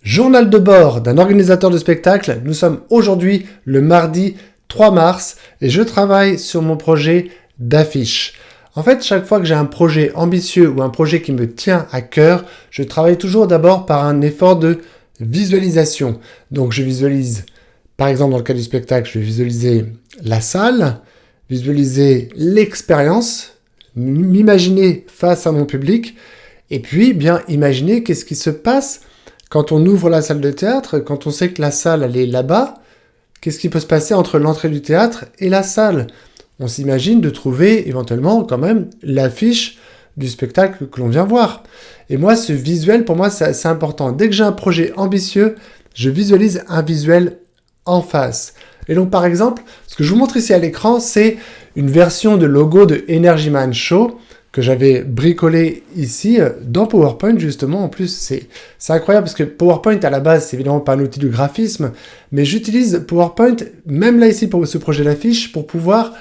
Journal de bord d'un organisateur de spectacle. Nous sommes aujourd'hui le mardi 3 mars et je travaille sur mon projet d'affiche. En fait, chaque fois que j'ai un projet ambitieux ou un projet qui me tient à cœur, je travaille toujours d'abord par un effort de visualisation. Donc je visualise, par exemple dans le cas du spectacle, je vais visualiser la salle, visualiser l'expérience, m'imaginer face à mon public et puis bien imaginer qu'est-ce qui se passe quand on ouvre la salle de théâtre, quand on sait que la salle elle est là-bas, qu'est-ce qui peut se passer entre l'entrée du théâtre et la salle? On s'imagine de trouver éventuellement quand même l'affiche du spectacle que l'on vient voir. Et moi, ce visuel, pour moi, c'est assez important. Dès que j'ai un projet ambitieux, je visualise un visuel en face. Et donc, par exemple, ce que je vous montre ici à l'écran, c'est une version de logo de Energy Man Show que j'avais bricolé ici dans PowerPoint, justement. En plus, c'est incroyable parce que PowerPoint, à la base, c'est évidemment pas un outil de graphisme, mais j'utilise PowerPoint, même là ici pour ce projet d'affiche, pour pouvoir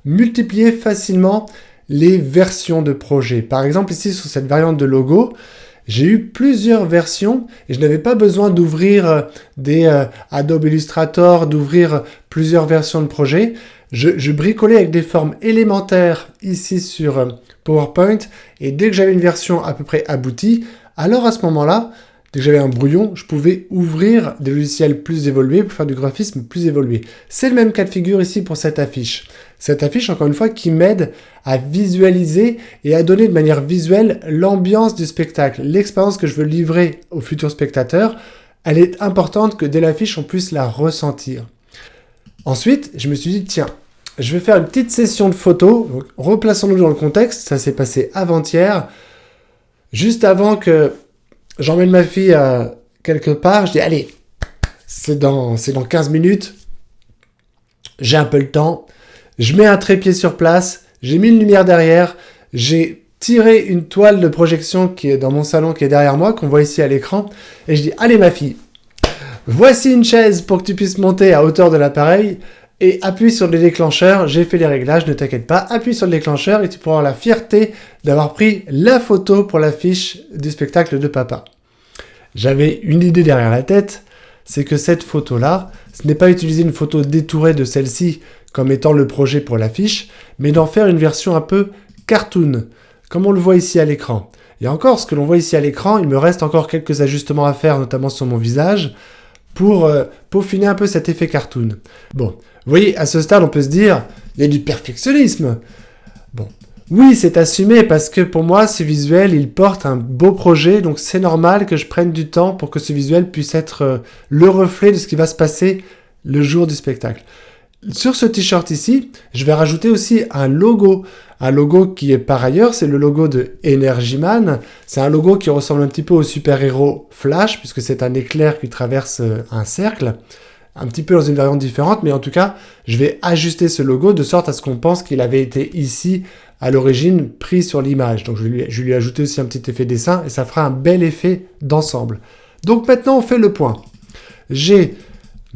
multiplier facilement les versions de projet. Par exemple, ici, sur cette variante de logo, j'ai eu plusieurs versions et je n'avais pas besoin d'ouvrir des Adobe Illustrator, d'ouvrir plusieurs versions de projet. Je bricolais avec des formes élémentaires ici sur PowerPoint et dès que j'avais une version à peu près aboutie, alors à ce moment-là, dès que j'avais un brouillon, je pouvais ouvrir des logiciels plus évolués pour faire du graphisme plus évolué. C'est le même cas de figure ici pour cette affiche. Cette affiche, encore une fois, qui m'aide à visualiser et à donner de manière visuelle l'ambiance du spectacle, l'expérience que je veux livrer aux futurs spectateurs. Elle est importante que dès l'affiche, on puisse la ressentir. Ensuite, je me suis dit, tiens, je vais faire une petite session de photos. Donc, replaçons-nous dans le contexte. Ça s'est passé avant-hier. Juste avant que j'emmène ma fille quelque part, je dis, allez, c'est dans 15 minutes. J'ai un peu le temps. Je mets un trépied sur place. J'ai mis une lumière derrière. J'ai tiré une toile de projection qui est dans mon salon, qui est derrière moi, qu'on voit ici à l'écran. Et je dis, allez ma fille, voici une chaise pour que tu puisses monter à hauteur de l'appareil et appuie sur le déclencheur. J'ai fait les réglages, ne t'inquiète pas. Appuie sur le déclencheur et tu pourras avoir la fierté d'avoir pris la photo pour l'affiche du spectacle de papa. J'avais une idée derrière la tête, c'est que cette photo-là, ce n'est pas utiliser une photo détourée de celle-ci comme étant le projet pour l'affiche, mais d'en faire une version un peu cartoon, comme on le voit ici à l'écran. Et encore, ce que l'on voit ici à l'écran, il me reste encore quelques ajustements à faire, notamment sur mon visage, pour peaufiner un peu cet effet cartoon. Bon, vous voyez, à ce stade, on peut se dire, il y a du perfectionnisme. Bon, oui, c'est assumé parce que pour moi, ce visuel, il porte un beau projet, donc c'est normal que je prenne du temps pour que ce visuel puisse être le reflet de ce qui va se passer le jour du spectacle. Sur ce t-shirt ici, je vais rajouter aussi un logo qui est par ailleurs, c'est le logo de Energy Man. C'est un logo qui ressemble un petit peu au super-héros Flash, puisque c'est un éclair qui traverse un cercle, un petit peu dans une variante différente, mais en tout cas, je vais ajuster ce logo de sorte à ce qu'on pense qu'il avait été ici à l'origine pris sur l'image. Donc je vais lui ajouter aussi un petit effet dessin et ça fera un bel effet d'ensemble. Donc maintenant, on fait le point. J'ai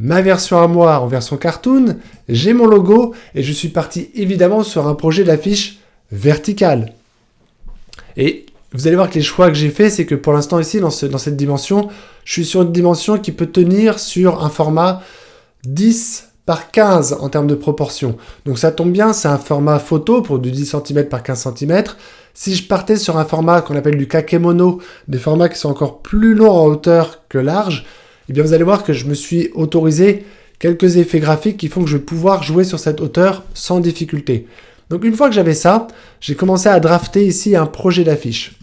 ma version à moi en version cartoon, j'ai mon logo et je suis parti évidemment sur un projet d'affiche verticale. Et vous allez voir que les choix que j'ai fait, c'est que pour l'instant ici, dans cette dimension, je suis sur une dimension qui peut tenir sur un format 10 par 15 en termes de proportion. Donc ça tombe bien, c'est un format photo pour du 10 cm par 15 cm. Si je partais sur un format qu'on appelle du kakemono, des formats qui sont encore plus longs en hauteur que large, eh bien vous allez voir que je me suis autorisé quelques effets graphiques qui font que je vais pouvoir jouer sur cette hauteur sans difficulté. Donc une fois que j'avais ça, j'ai commencé à drafter ici un projet d'affiche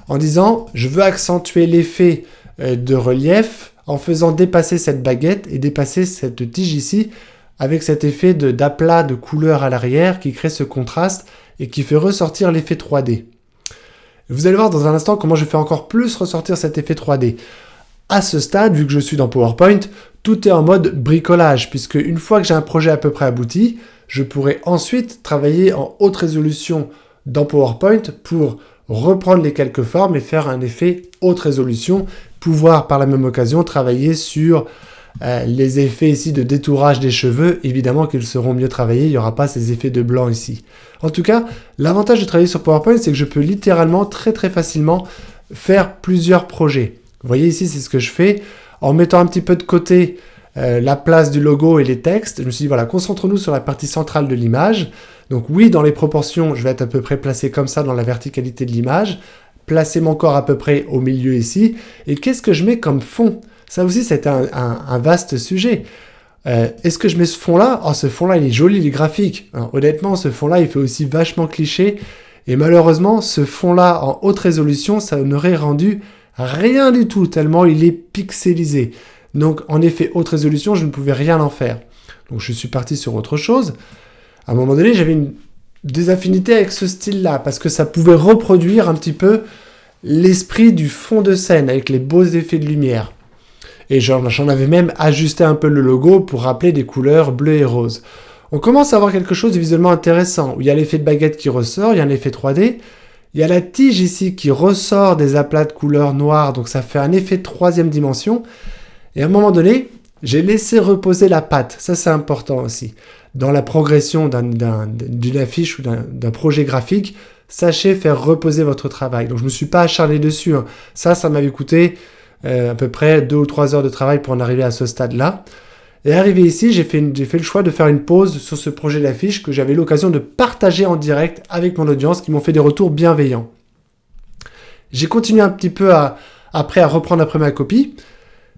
en disant je veux accentuer l'effet de relief en faisant dépasser cette baguette et dépasser cette tige ici avec cet effet d'aplat de couleur à l'arrière qui crée ce contraste et qui fait ressortir l'effet 3D. Vous allez voir dans un instant comment je fais encore plus ressortir cet effet 3D. À ce stade, vu que je suis dans PowerPoint, tout est en mode bricolage, puisque une fois que j'ai un projet à peu près abouti, je pourrai ensuite travailler en haute résolution dans PowerPoint pour reprendre les quelques formes et faire un effet haute résolution, pouvoir par la même occasion travailler sur les effets ici de détourage des cheveux. Évidemment qu'ils seront mieux travaillés, il n'y aura pas ces effets de blanc ici. En tout cas, l'avantage de travailler sur PowerPoint, c'est que je peux littéralement très facilement faire plusieurs projets. Vous voyez ici, c'est ce que je fais. En mettant un petit peu de côté la place du logo et les textes, je me suis dit, voilà, concentrons-nous sur la partie centrale de l'image. Donc oui, dans les proportions, je vais être à peu près placé comme ça dans la verticalité de l'image. Placer mon corps à peu près au milieu ici. Et qu'est-ce que je mets comme fond? Ça aussi, c'est un vaste sujet. Est-ce que je mets ce fond-là? Oh, ce fond-là, il est joli, il est graphique. Alors, honnêtement, ce fond-là, il fait aussi vachement cliché. Et malheureusement, ce fond-là en haute résolution, ça n'aurait rendu rien du tout, tellement il est pixelisé. Donc, en effet, haute résolution, je ne pouvais rien en faire. Donc, je suis parti sur autre chose. À un moment donné, j'avais des affinités avec ce style-là, parce que ça pouvait reproduire un petit peu l'esprit du fond de scène, avec les beaux effets de lumière. Et j'en avais même ajusté un peu le logo pour rappeler des couleurs bleues et roses. On commence à avoir quelque chose de visuellement intéressant, où il y a l'effet de baguette qui ressort, il y a un effet 3D, il y a la tige ici qui ressort des aplats de couleurs noires, donc ça fait un effet 3e dimension. Et à un moment donné, j'ai laissé reposer la patte, ça c'est important aussi. Dans la progression d'une affiche ou d'un projet graphique, sachez faire reposer votre travail. Donc je ne me suis pas acharné dessus, hein. Ça m'avait coûté à peu près 2 ou 3 heures de travail pour en arriver à ce stade-là. Et arrivé ici, j'ai fait le choix de faire une pause sur ce projet d'affiche que j'avais l'occasion de partager en direct avec mon audience qui m'ont fait des retours bienveillants. J'ai continué un petit peu après à reprendre après ma copie.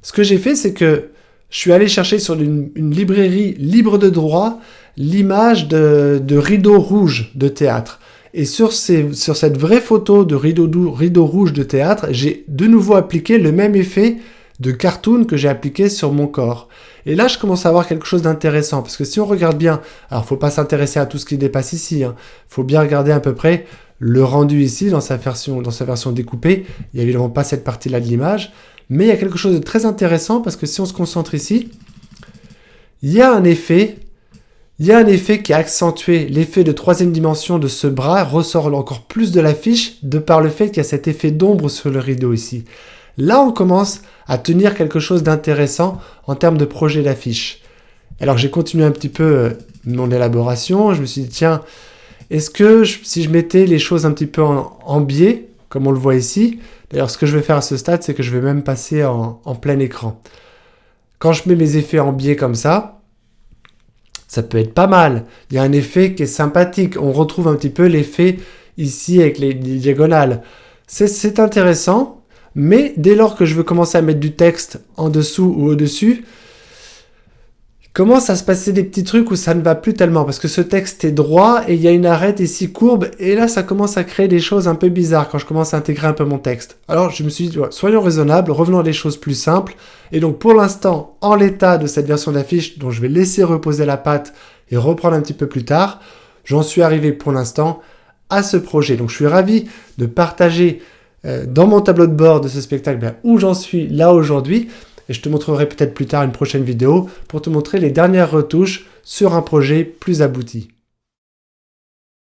Ce que j'ai fait, c'est que je suis allé chercher sur une librairie libre de droit l'image de rideau rouge de théâtre. Et sur cette vraie photo de rideau rouge de théâtre, j'ai de nouveau appliqué le même effet de cartoon que j'ai appliqué sur mon corps. Et là, je commence à avoir quelque chose d'intéressant, parce que si on regarde bien, alors faut pas s'intéresser à tout ce qui dépasse ici, hein. Faut bien regarder à peu près le rendu ici dans sa version découpée. Il n'y a évidemment pas cette partie-là de l'image, mais il y a quelque chose de très intéressant, parce que si on se concentre ici, il y a un effet qui a accentué l'effet de 3e dimension de ce bras, ressort encore plus de l'affiche, de par le fait qu'il y a cet effet d'ombre sur le rideau ici. Là, on commence à tenir quelque chose d'intéressant en termes de projet d'affiche. Alors, j'ai continué un petit peu mon élaboration. Je me suis dit, tiens, est-ce que si je mettais les choses un petit peu en biais, comme on le voit ici, d'ailleurs, ce que je vais faire à ce stade, c'est que je vais même passer en plein écran. Quand je mets mes effets en biais comme ça peut être pas mal. Il y a un effet qui est sympathique. On retrouve un petit peu l'effet ici avec les diagonales. C'est intéressant, mais dès lors que je veux commencer à mettre du texte en dessous ou au-dessus, il commence à se passer des petits trucs où ça ne va plus tellement, parce que ce texte est droit et il y a une arête ici courbe, et là ça commence à créer des choses un peu bizarres quand je commence à intégrer un peu mon texte. Alors je me suis dit, ouais, soyons raisonnables, revenons à des choses plus simples, et donc pour l'instant, en l'état de cette version d'affiche, dont je vais laisser reposer la patte et reprendre un petit peu plus tard, j'en suis arrivé pour l'instant à ce projet. Donc je suis ravi de partager dans mon tableau de bord de ce spectacle où j'en suis là aujourd'hui. Et je te montrerai peut-être plus tard une prochaine vidéo pour te montrer les dernières retouches sur un projet plus abouti.